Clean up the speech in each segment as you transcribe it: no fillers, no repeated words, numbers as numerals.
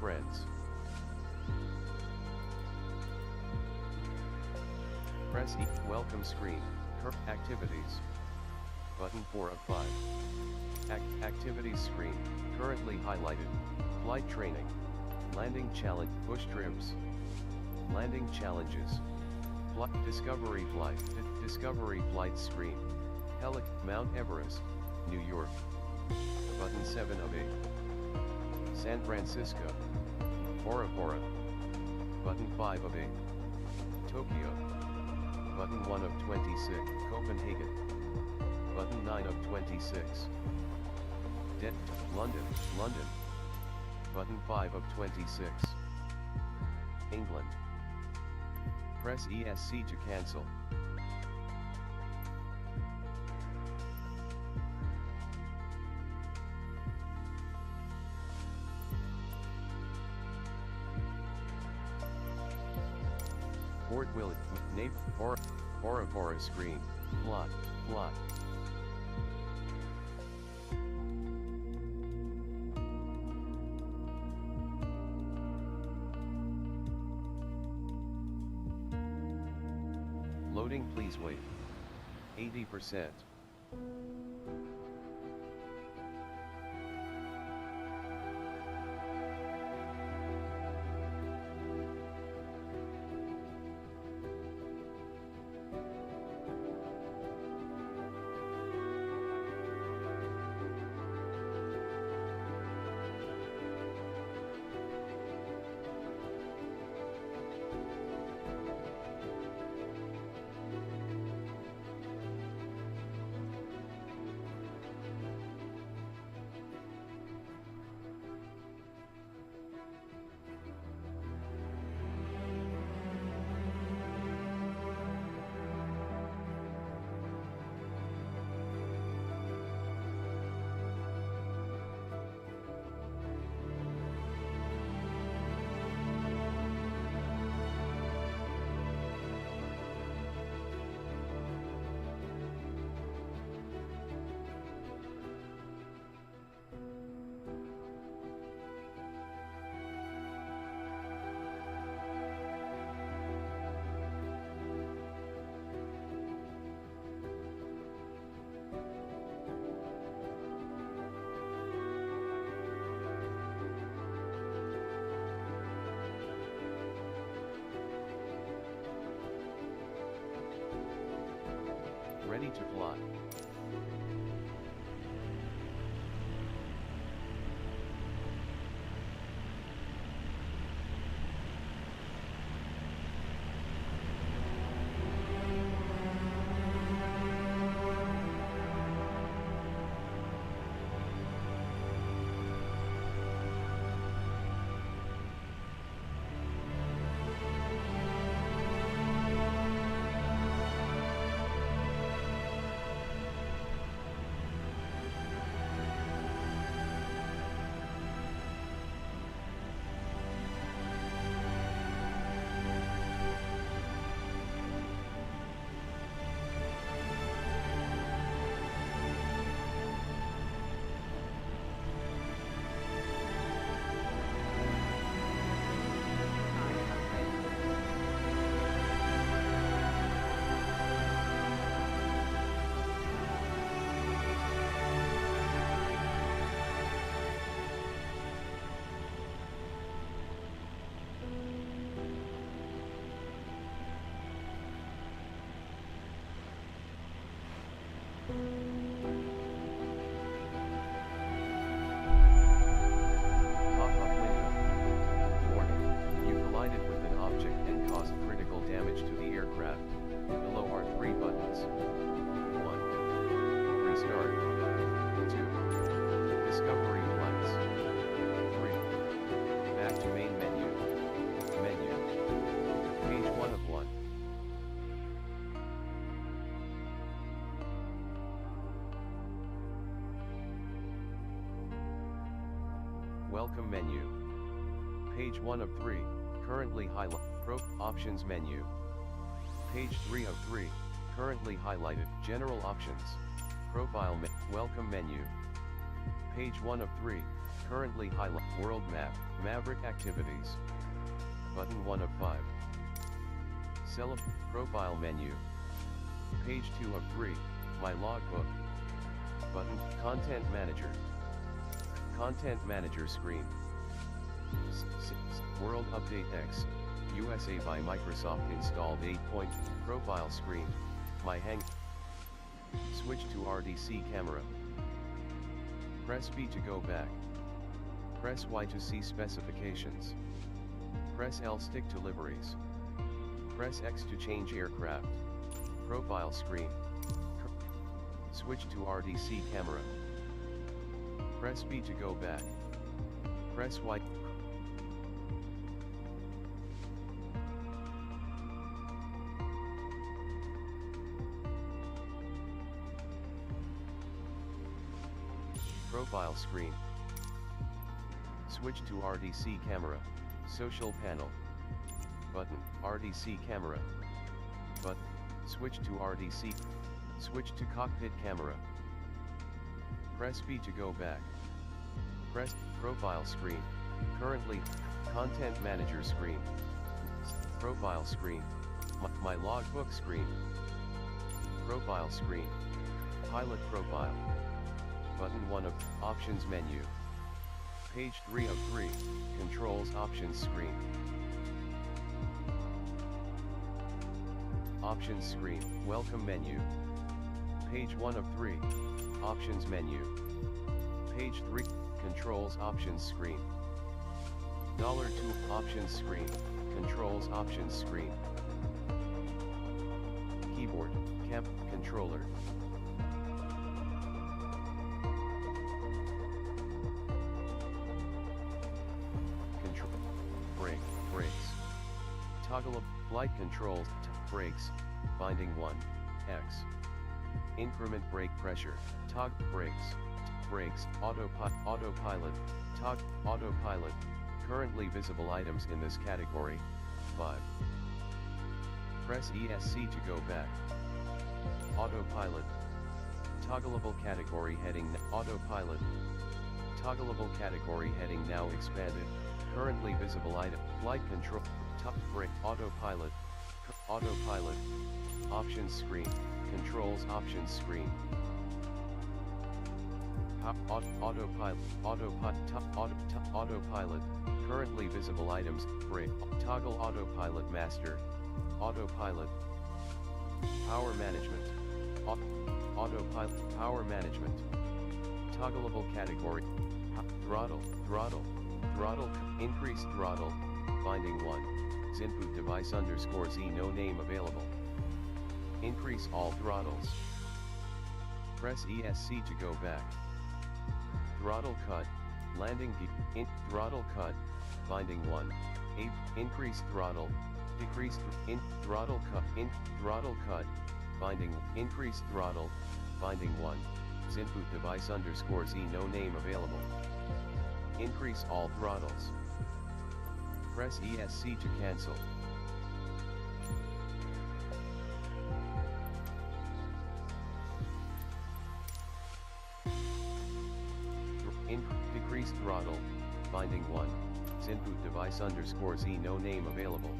friends. Press E. Welcome screen. Activities. Button 4 of 5. Activities screen, currently highlighted. Flight training. Landing challenge. Push trips. Landing challenges. Discovery flight. Discovery flight screen. Mount Everest, New York. Button 7 of 8. San Francisco. Bora Bora. Button 5 of 8. Tokyo. Button 1 of 26. Copenhagen. Button 9 of 26. London, London. Button 5 of 26. England. Press ESC to cancel. Port Willet, Bora Bora screen, plot. Loading, please wait. 80%. Ready to fly. Pop-up window. Warning. You collided with an object and caused critical damage to the aircraft. Below are 3 buttons. 1. Restart. 2. Discovery flights. 3. Back to main menu. Page 1 of 1. Welcome menu. Page 1 of 3, currently highlighted. Options menu. Page 3 of 3, currently highlighted. General options. Welcome menu. Page 1 of 3, Currently highlight World Map, Maverick Activities. Button 1 of 5. Profile menu. Page 2 of 3, My Logbook. Button, Content Manager. Content Manager screen. World Update X, USA by Microsoft installed 8. Profile screen, My Hang. Switch to RDC camera. Press B to go back. Press Y to see specifications. Press L stick to liveries. Press X to change aircraft. Profile screen. Switch to RDC camera. Press B to go back. Press Y. Profile screen. Switch to RDC camera. Social panel. Button, RDC camera. Button, switch to RDC. Switch to cockpit camera. Press B to go back. Press profile screen. Currently, content manager screen. Profile screen. My logbook screen. Profile screen. Pilot profile. Button 1 of options menu. Page 3 of 3, controls options screen. Options screen, welcome menu. Page 1 of 3, options menu. Page 3, controls options screen. $2 options screen, controls options screen. Keyboard, camp, controller. Brakes. Toggle flight controls, brakes, binding 1, X. Increment brake pressure, brakes, autopilot, autopilot, currently visible items in this category, 5. Press ESC to go back. Autopilot. Toggleable category heading, autopilot. Toggleable category heading now expanded. Currently visible item, flight control, brake, autopilot, options screen, controls options screen. Autopilot, currently visible items, brake, toggle autopilot master, autopilot. Power management, autopilot, power management. Toggleable category, throttle, increased throttle, binding 1, input device _Z no name available. Increase all throttles. Press ESC to go back. Throttle cut, landing gear, throttle cut, binding 1, increase throttle, decrease throttle cut, binding, increase throttle, binding 1, input device _Z no name available. Increase all throttles. Press ESC to cancel. Decrease throttle, binding 1, input device _Z no name available.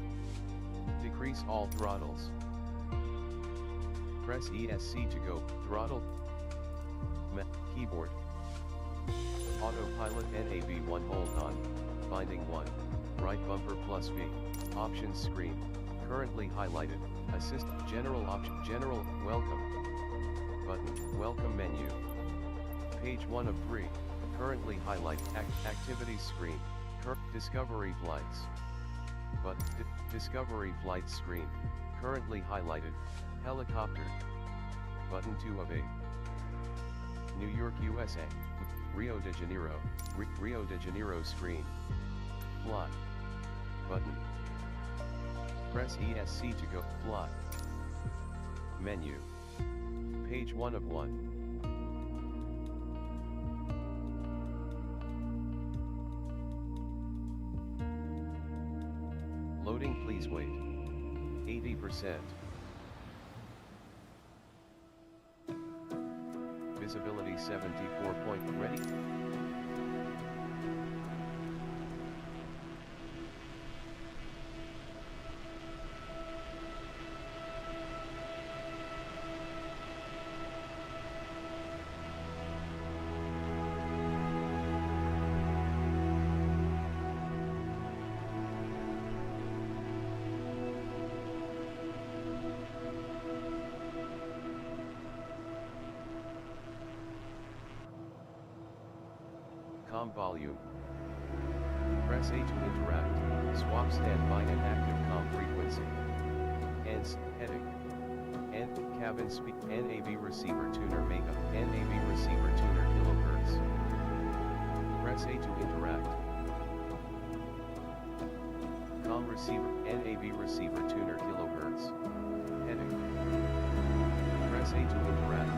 Decrease all throttles. Press ESC to go, throttle, keyboard. Autopilot NAV1 hold on, binding 1, right bumper plus V, options screen, currently highlighted, assist, general option, general, welcome, button, welcome menu, page 1 of 3, currently highlight, activities screen, discovery flights, but, discovery flights screen, currently highlighted, helicopter, button 2 of 8, New York, USA. Rio de Janeiro, Rio de Janeiro screen. Plot. Button. Press ESC to go, plot. Menu. Page 1 of 1. Loading, please wait. 80%. Visibility 74 point, ready? Com volume. Press A to interact, swap standby and active com frequency. ENS, heading. N, cabin speed, NAV receiver tuner mega, NAV receiver tuner kilohertz. Press A to interact. Com receiver, NAV receiver tuner kilohertz. Heading. Press A to interact.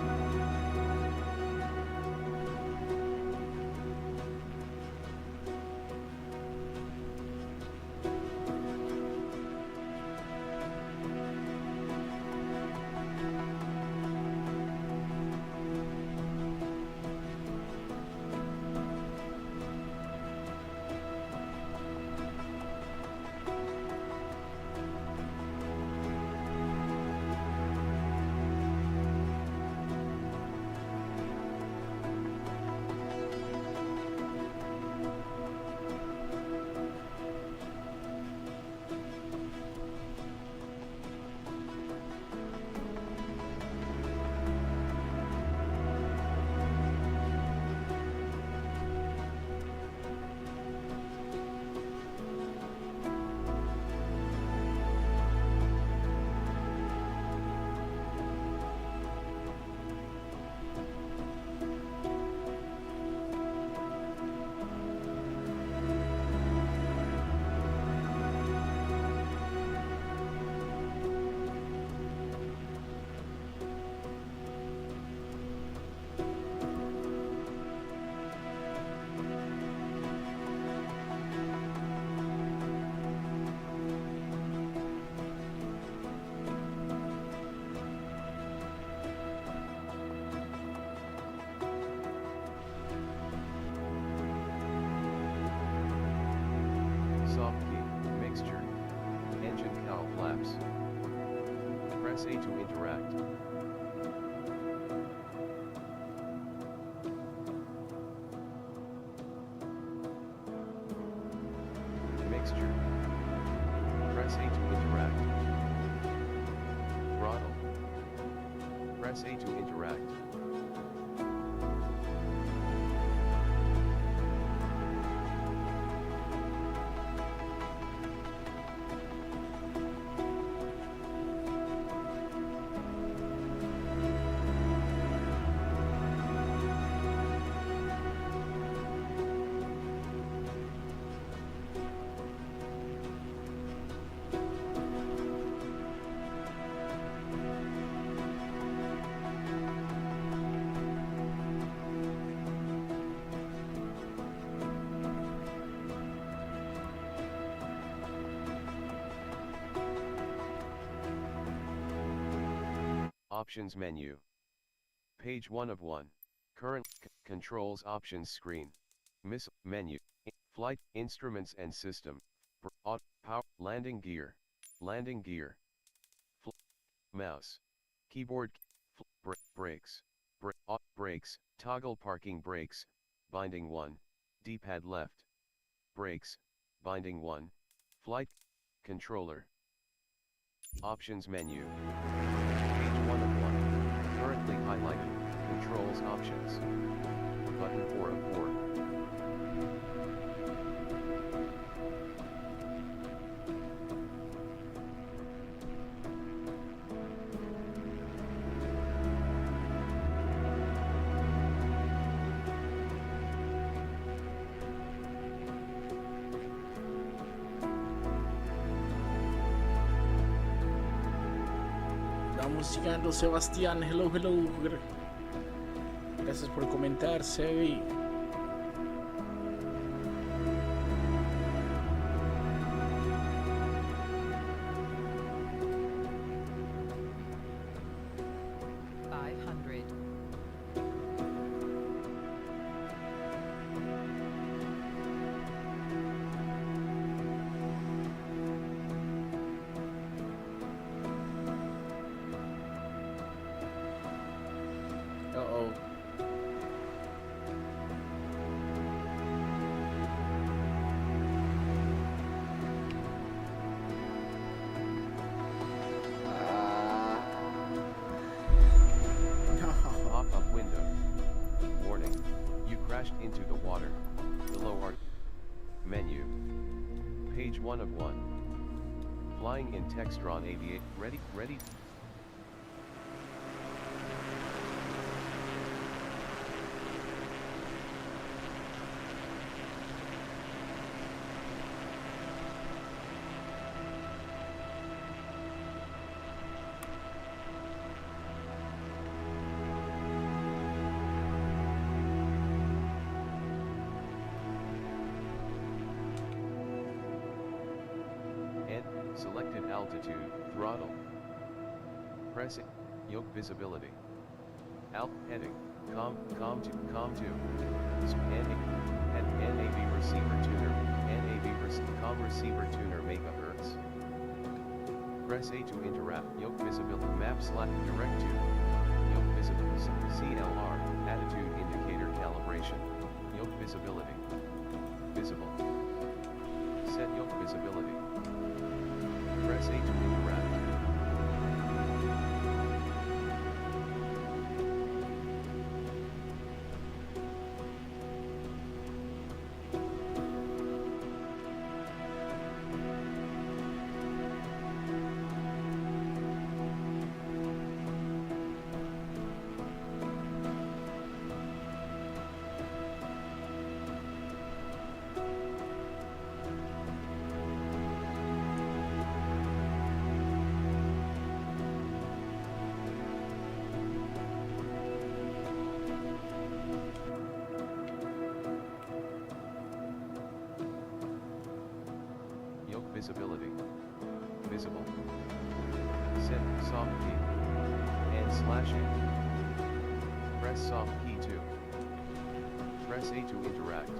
Soft key, mixture. Engine cowl flaps. Press A to interact. Mixture. Press A to interact. Throttle. Press A to interact. Options menu. Page 1 of 1. Current controls options screen. Menu. Flight instruments and system. Power landing gear. Landing gear. Mouse. Keyboard. Brakes. Brakes. Toggle parking brakes. Binding 1. D-pad left. Brakes. Binding 1. Flight controller. Options menu. Page 1 of 1. Currently highlighted. Controls options. Button 4 of 4. Estamos llegando, Sebastián. Hello, hello. Gracias por comentar, Sebi. Page 1 of 1. Flying in Textron Aviate. Ready. Selected altitude, throttle. Press it, yoke visibility. Heading, com 2, NAV receiver tuner, com receiver tuner megahertz. Press A to interact, yoke visibility, map slash direct to, yoke visibility, CLR, attitude indicator calibration, yoke visibility. Visible. Set yoke visibility. Press A to interact. Visibility. Visible. Set soft key. And slash A. Press soft key 2. Press A to interact.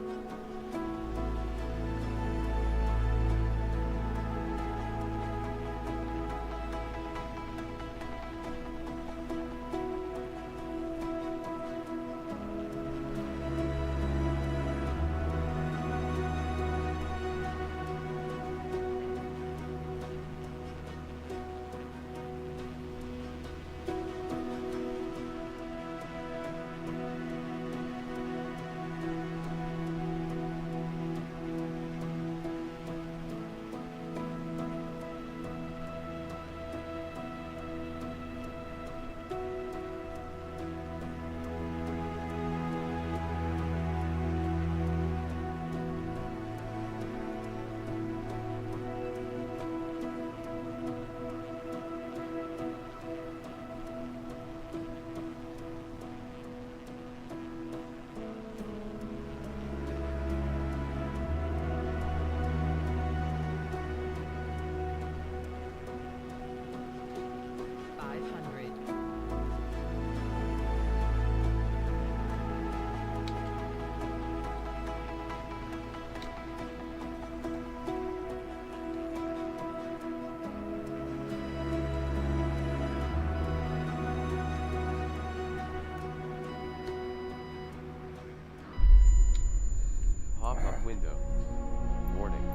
Pop-up window. Warning.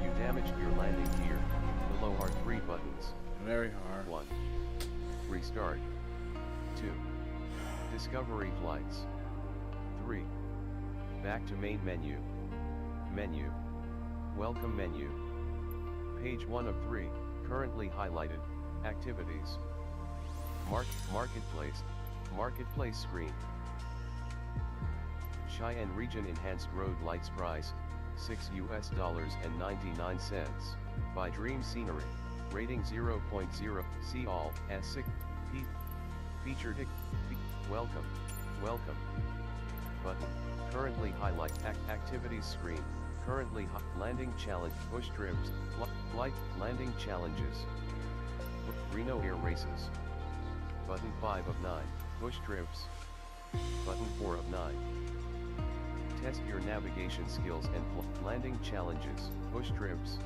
You damaged your landing gear. Below are 3 buttons. Very hard. 1. Restart. 2. Discovery flights. 3. Back to main menu. Menu. Welcome menu. Page 1 of 3, currently highlighted, activities. Marketplace. Marketplace screen. Cheyenne Region Enhanced Road Lights Price, $6.99, by Dream Scenery, rating 0.0, see all, S6, featured, welcome, button, currently highlight, activities screen, currently landing challenge, push trims, flight, landing challenges, Reno Air Races, button 5 of 9, push trims, button 4 of 9. Test your navigation skills and landing challenges, push trims.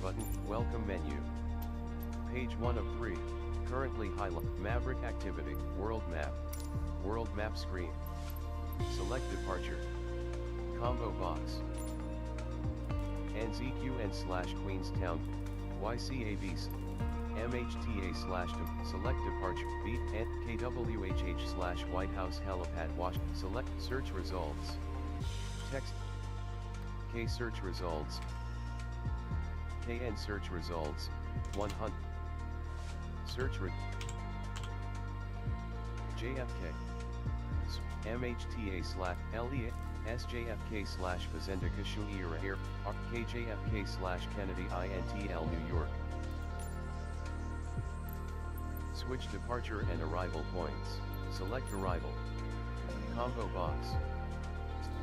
Button, welcome menu. Page 1 of 3, currently highlight, Maverick activity, world map screen. Select departure. Combo box. NZQN/Queenstown, YCAVs, MHTA/ select departure, B, and KWHH/White House helipad wash, select search results. Text. K search results. KN search results, 100. JFK. MHTA slash Elliot, SJFK slash Fazenda Kashuira Air, KJFK slash Kennedy INTL New York. Switch departure and arrival points. Select arrival. Combo box.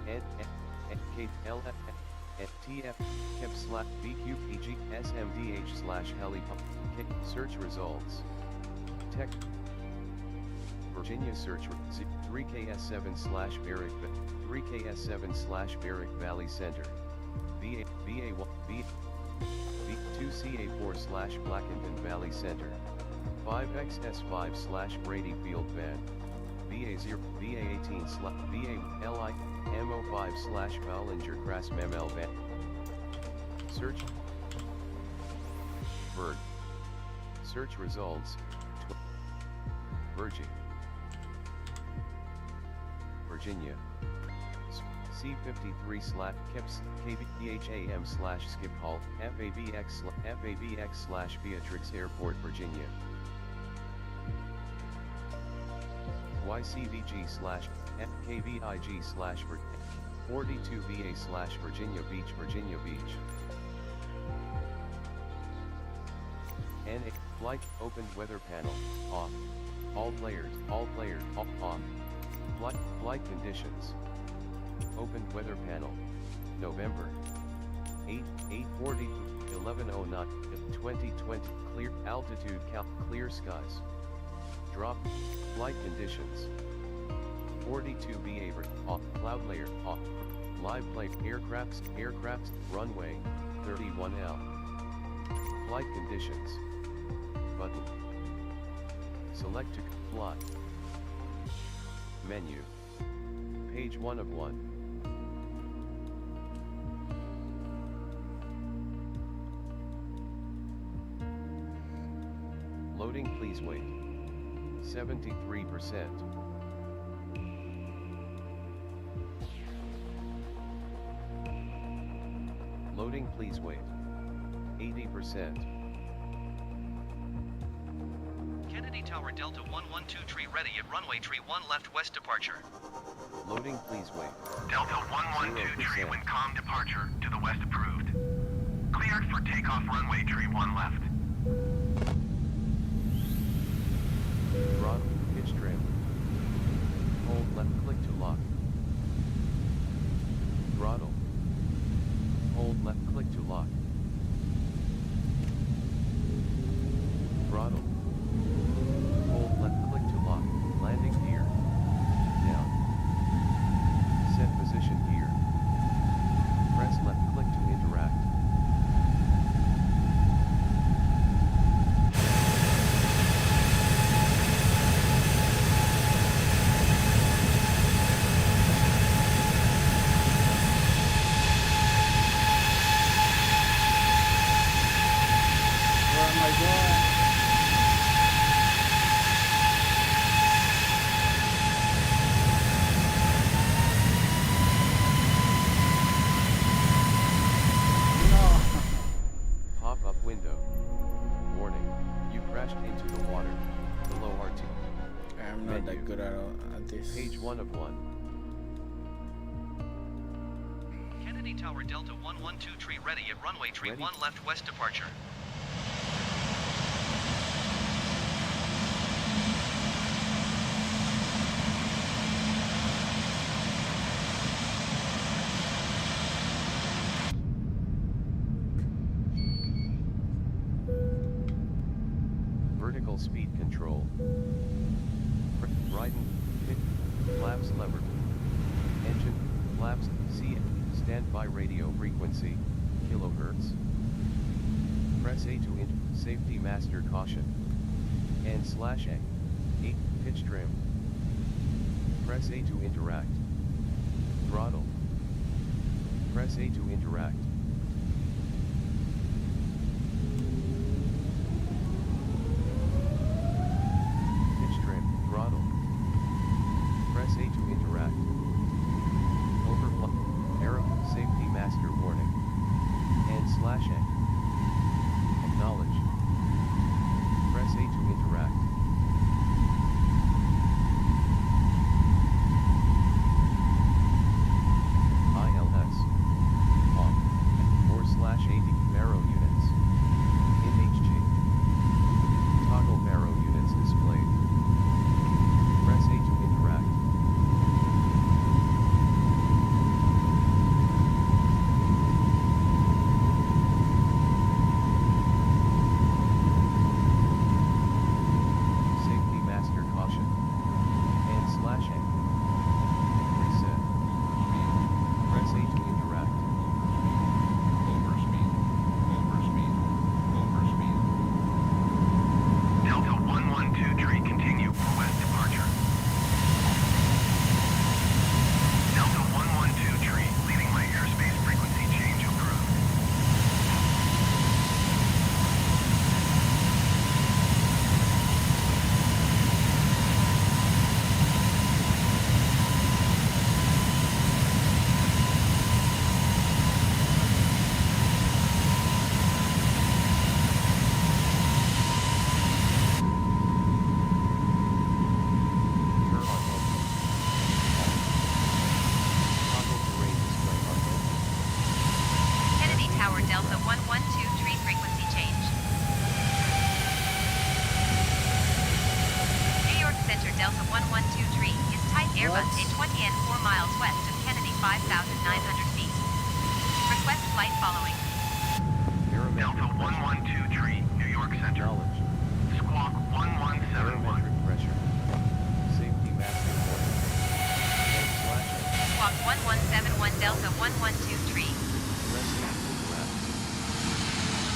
TF KEP slash BQPG SMDH slash helipop. Search results. Tech. Virginia search 3KS7 slash Barrick 3KS7 slash Barrick Valley Center. VA1 V2CA4 slash Blackington Valley Center. 5XS5 slash Brady Field Van. VA0 VA18 slash VA MO5 slash Ballinger Grass Memel Van. Search Bird. Search results. Virginia. C53 slash KEPS KBHAM slash Skip Hall FABX slash Beatrix Airport Virginia. YCVG slash FKVIG slash 42VA slash Virginia Beach NA flight opened weather panel off. All players off. Flight conditions. Opened weather panel. November 8:40 11:09 2020 clear altitude clear skies. Drop flight conditions. 42 BA off cloud layer off live plane aircrafts runway 31L. Flight conditions. Button. Select to fly. Menu. Page 1 of 1. Loading, please wait. 73%. Loading, please wait. 80%. Kennedy Tower Delta 112 tree ready at runway tree 1 left west departure. Loading, please wait. Delta 112 tree when com departure to the west approved. Cleared for takeoff runway tree 1 left. Throttle, pitch trim. Hold left click to lock. Throttle. Hold left click to lock. Throttle. Hold left click to lock. Landing gear. Down. Set position gear. Press left click to interact. Oh my god. No. Pop-up window. Warning. You crashed into the water. Below RT. I'm not that good at this. Page 1 of 1. Kennedy Tower Delta 112 tree ready at runway tree Ready. 1 left west departure. Vertical speed control. Right hit, flaps lever. Engine, flaps, C, standby radio frequency, kilohertz. Press A to safety master caution. N/A. 8, pitch trim. Press A to interact. Throttle. Press A to interact. Pitch trim, throttle. Press A to interact. Overflow. Arrow, safety master warning. N/A. 1123. Press A to interact.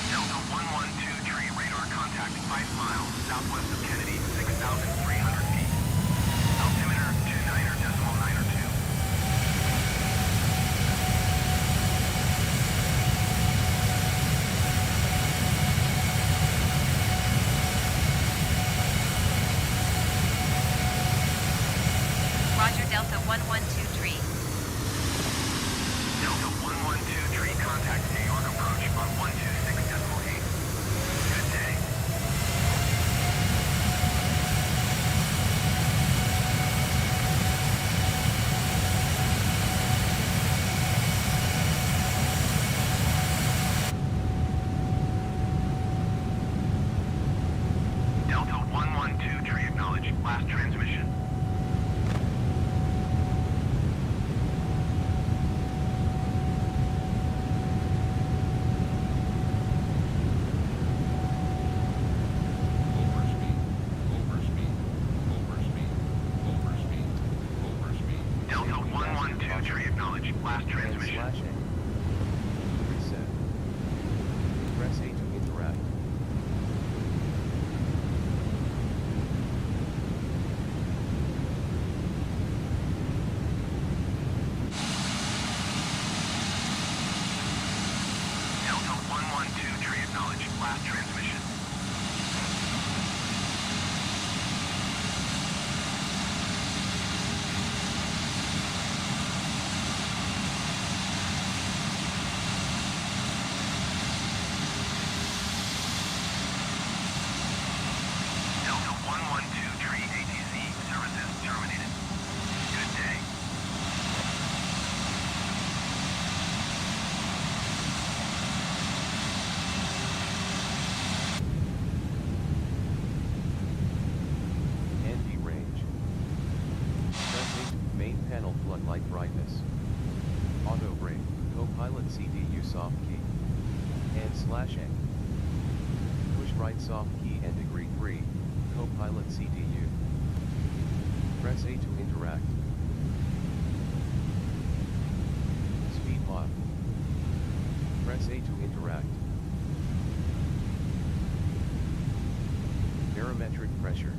Delta 112 tree radar contact 5 miles southwest of Kennedy, 6,300 feet. Altimeter 29.902. Roger, Delta 1123. Delta 112 tree contact New York approach on 126.8. Good day. Delta 112 tree acknowledged. Last transmission. Delta 112 tree acknowledged. Last And transmission. slash A. Reset. Press A to interact. Delta 112 tree acknowledged. Last transmission. Delta 112 tree ATC services terminated. Good day. ND range. Press A to main panel floodlight brightness. Auto brake, co-pilot CDU soft key. And slash A. Push right soft key and degree 3, co-pilot CDU. Press A to interact. Speed mod. Press A to interact. Barometric pressure.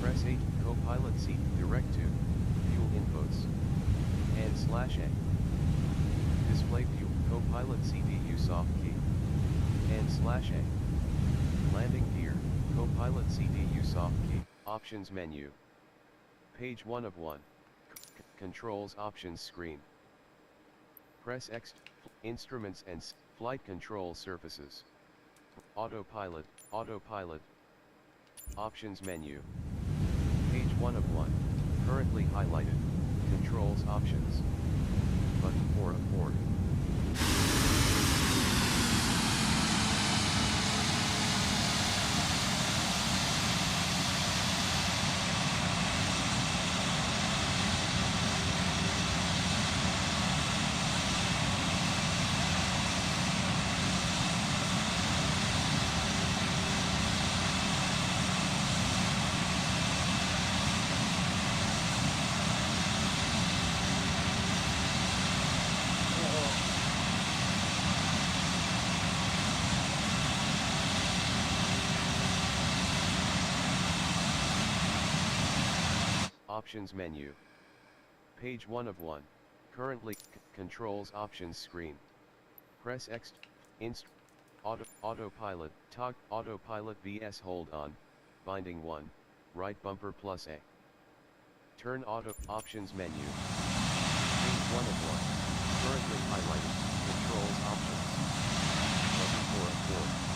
Press A to co-pilot seat direct to fuel inputs. And slash A. Display fuel co-pilot CDU soft key. And slash A. Landing gear, co-pilot CDU soft key. Options menu. Page 1 of 1. Controls options screen. Press X. Instruments and flight control surfaces. Autopilot, autopilot. Options menu. Page 1 of 1. Currently highlighted. Controls options. Button 4 of 4. Options menu. Page 1 of 1. Currently, controls options screen. Press X. Autopilot. Tog. Autopilot vs hold on. Binding 1. Right bumper plus A. Turn auto. Options menu. Page 1 of 1. Currently highlighted. Controls options. Button 4 of 4.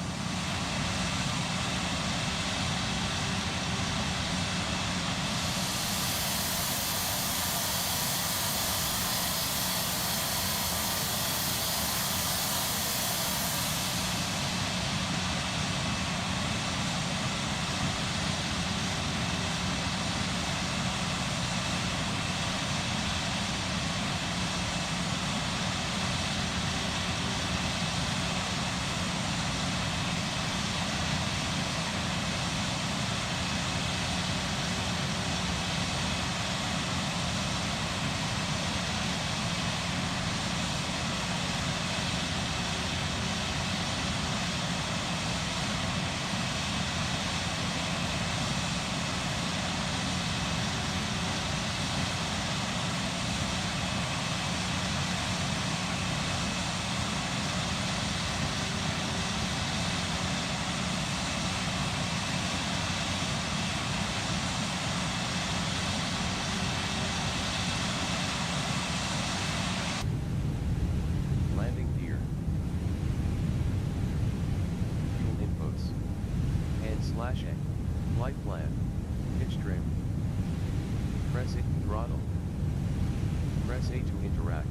A. Flight plan. Pitch trim. Press it, throttle. Press A to interact.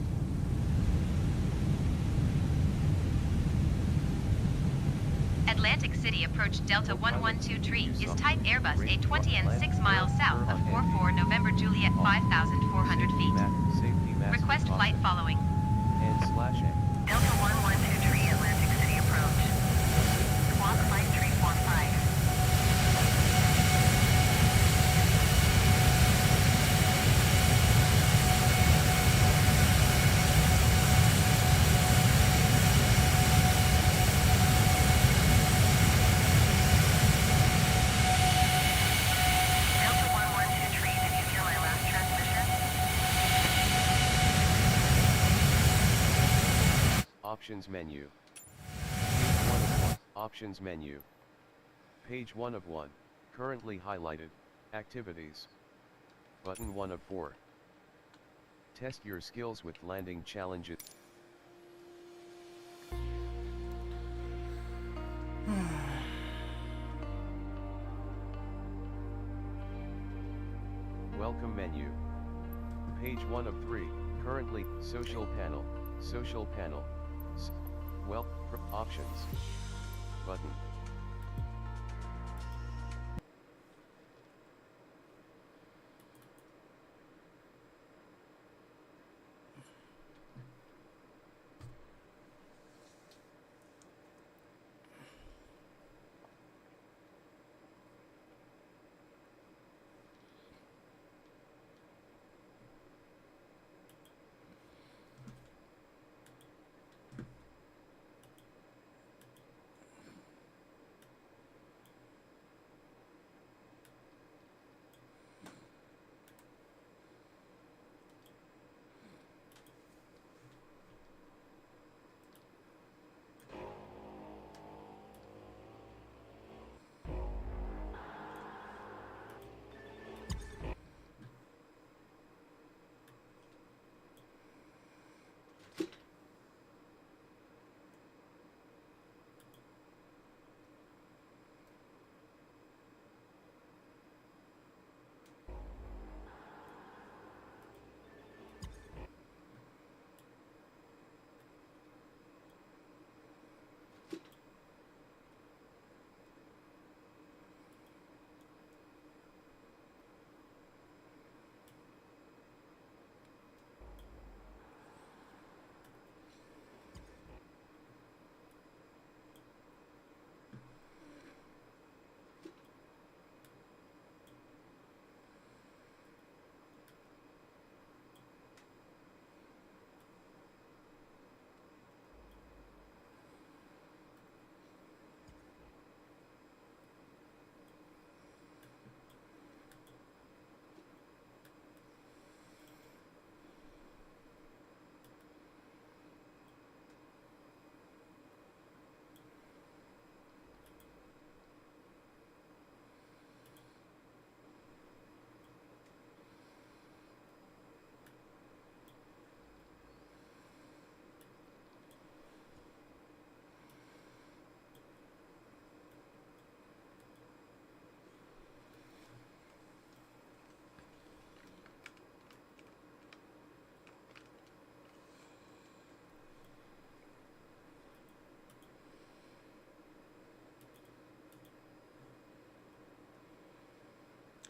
Atlantic City approach Delta Co-pilot, 112 tree use is type software, Airbus range, A20 and land, 6 miles turn, south turn of on 44 NV. November Juliet Off. 5,400 Safety feet. safety mask Request flight precaution. following. And /A. Delta 112 tree, Atlantic City approach. Squawk flight 345. Delta 112 tree, did you hear my last transmission? Options menu. Page 1 of 1. Options menu. Page 1 of 1. Currently highlighted. Activities. Button 1 of 4. Test your skills with landing challenges. Welcome menu. Page 1 of 3. Currently, social panel. Social panel. Options. Button.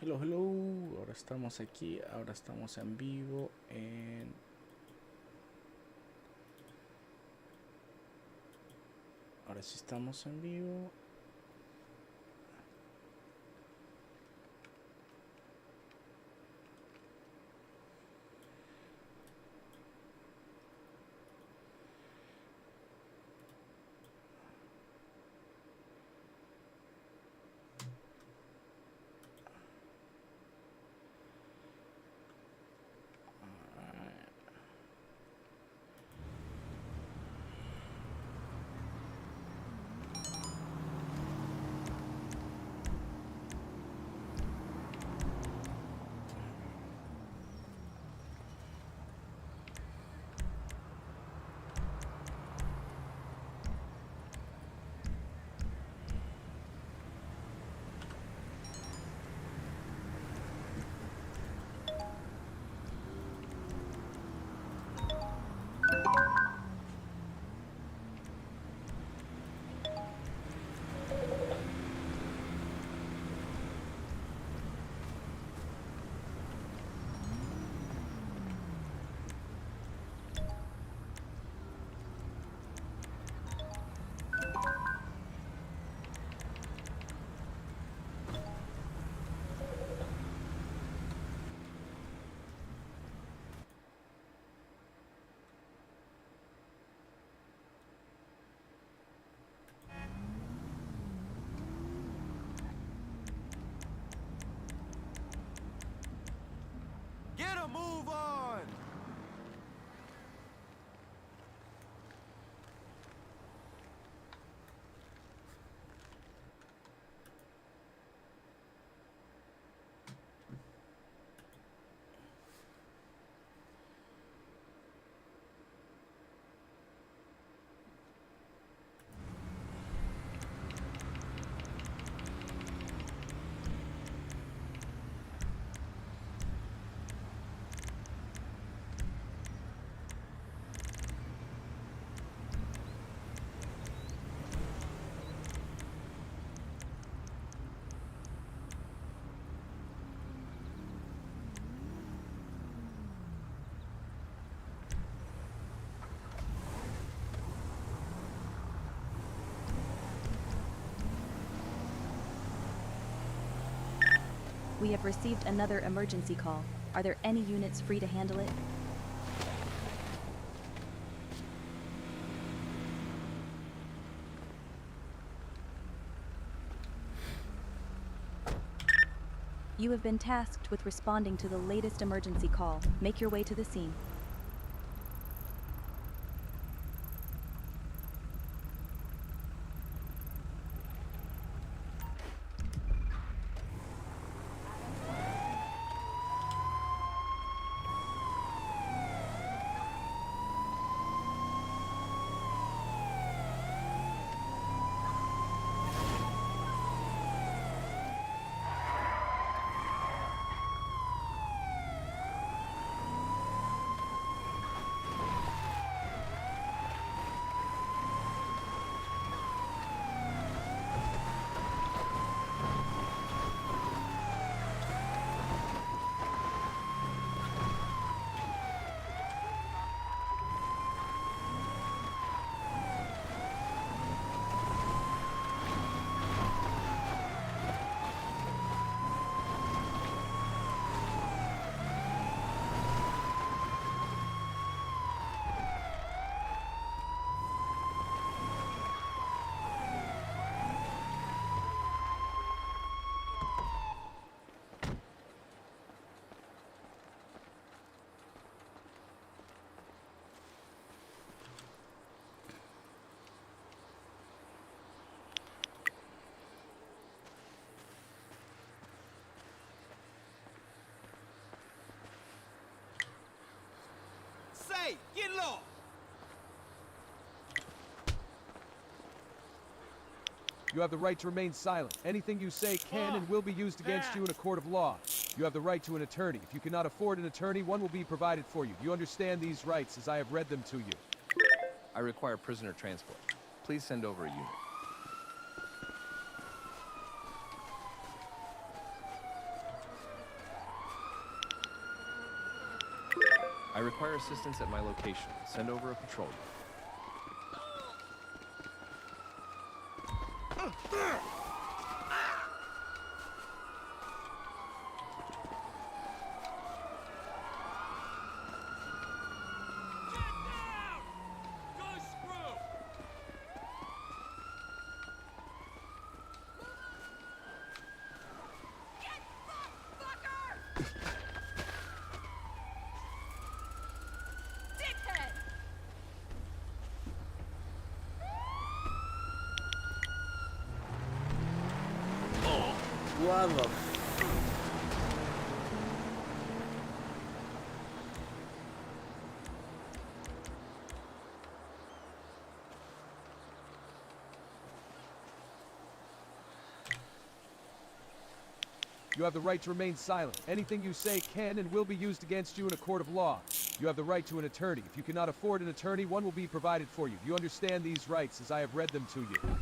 Hello, hello. Ahora estamos aquí. Ahora estamos en vivo. Ahora sí estamos en vivo. We have received another emergency call. Are there any units free to handle it? You have been tasked with responding to the latest emergency call. Make your way to the scene. Say, get low! You have the right to remain silent. Anything you say can and will be used against you in a court of law. You have the right to an attorney. If you cannot afford an attorney, one will be provided for you. Do you understand these rights as I have read them to you? I require prisoner transport. Please send over a unit. I require assistance at my location. Send over a patrol unit. What the You have the right to remain silent. Anything you say can and will be used against you in a court of law. You have the right to an attorney. If you cannot afford an attorney, one will be provided for you. Do you understand these rights as I have read them to you?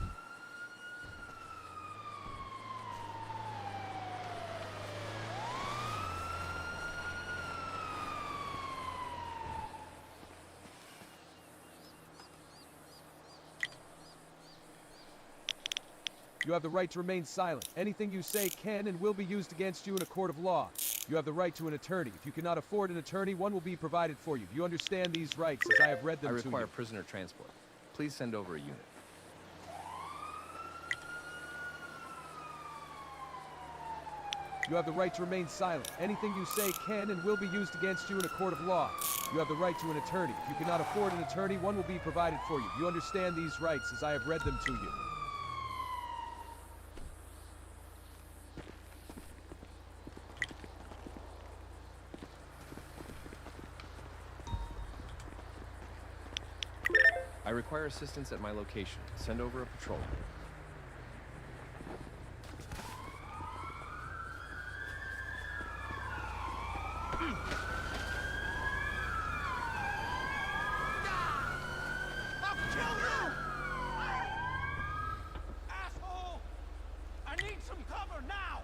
You have the right to remain silent. Anything you say can and will be used against you in a court of law. You have the right to an attorney. If you cannot afford an attorney, one will be provided for you. Do you understand these rights as I have read them to you? I require prisoner transport. Please send over a unit. You have the right to remain silent. Anything you say can and will be used against you in a court of law. You have the right to an attorney. If you cannot afford an attorney, one will be provided for you. Do you understand these rights as I have read them to you? I require assistance at my location. Send over a patrol unit. I'll kill you! Asshole! I need some cover now!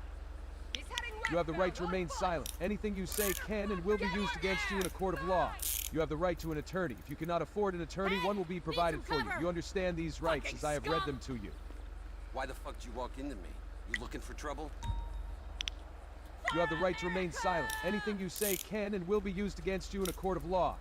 He's heading You have the right to remain silent. Anything you say can and will be used against you in a court of law. You have the right to an attorney. If you cannot afford an attorney, one will be provided for you. Do you understand these rights as I have read them to you? Why the fuck did you walk into me? You looking for trouble? You have the right to remain silent. Anything you say can and will be used against you in a court of law.